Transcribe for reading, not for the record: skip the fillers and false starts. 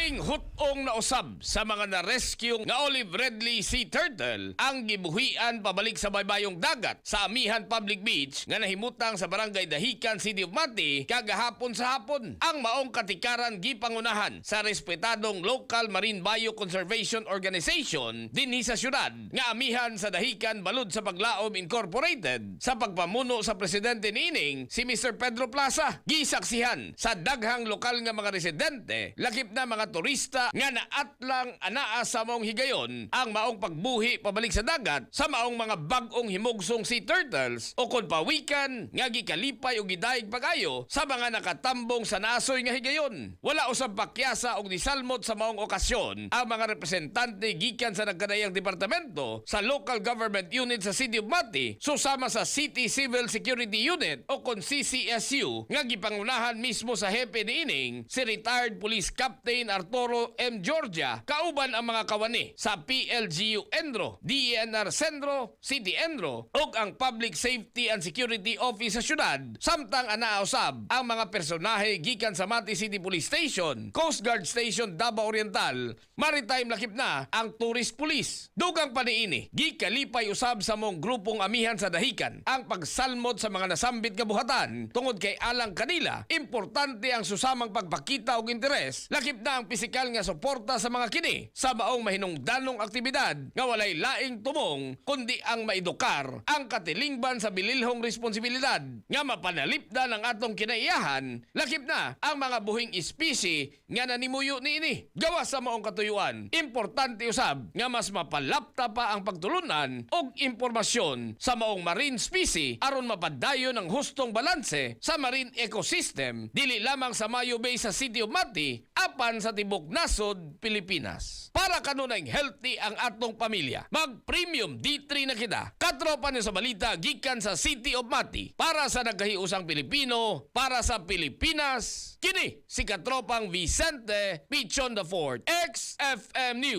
Laing hutong na usab sa mga na-rescue nga olive redley sea turtle ang gibuhian pabalik sa baybayong dagat sa Amihan Public Beach nga nahimutang sa Barangay Dahican, City of Mati kagahapon sa hapon. Ang maong katikaran gipangunahan sa respetadong Local Marine Bio Conservation Organization dinhi sa syudad nga Amihan sa Dahican balud sa Paglaom Incorporated sa pagpamuno sa presidente niining si Mr. Pedro Plaza. Gisaksihan sa daghang lokal nga mga residente lakip na mga turista nga naatlang anaa sa maong higayon ang maong pagbuhi pabalik sa dagat sa maong mga bag-ong himugsong sea turtles o kon pawikan nga gikalipay o gidayeg pagayo sa mga nakatambong sa nasoy nga higayon. Wala usab pakyasa og nisalmot sa maong okasyon ang mga representante gikan sa nagkadayang departamento sa local government unit sa City of Mati susama sa City Civil Security Unit o kon CCSU nga gipangunahan mismo sa hepe niining si retired Police Captain Arturo M. Georgia kauban ang mga kawani sa PLGU Endro, DENR Sendro, City Endro ug ang Public Safety and Security Office sa syudad samtang anaa usab ang mga personahe gikan sa Mati City Police Station, Coast Guard Station Davao Oriental, Maritime lakip na ang Tourist Police. Dugang paniini gikalipay usab sa mong grupong Amihan sa Dahican ang pagsalmot sa mga nasambit nga buhatan tungod kay alang kanila importante ang susamang pagpakita og interes lakip na ang pisikal nga suporta sa mga kini sa maong mahinungdanong aktibidad nga walay laing tumong kundi ang maedukar ang katilingban sa bililhong responsibilidad nga mapanalipdan ang atong kinaiyahan lakip na ang mga buhing espisi nga nanimuyo niini. Gawas sa maong katuyuan, importante usab nga mas mapalapta pa ang pagtulunan og impormasyon sa maong marine species aron mapadayon ang hustong balanse sa marine ecosystem dili lamang sa Mayo Bay sa City of Mati apan sa tibok nasod Pilipinas. Para kanunay healthy ang atong pamilya, mag-premium D3 na kita. Katropa niyo sa balita gikan sa City of Mati para sa nagkahiusang Pilipino, para sa Pilipinas. Kini si katropang Vicente Pichon IV, XFM News.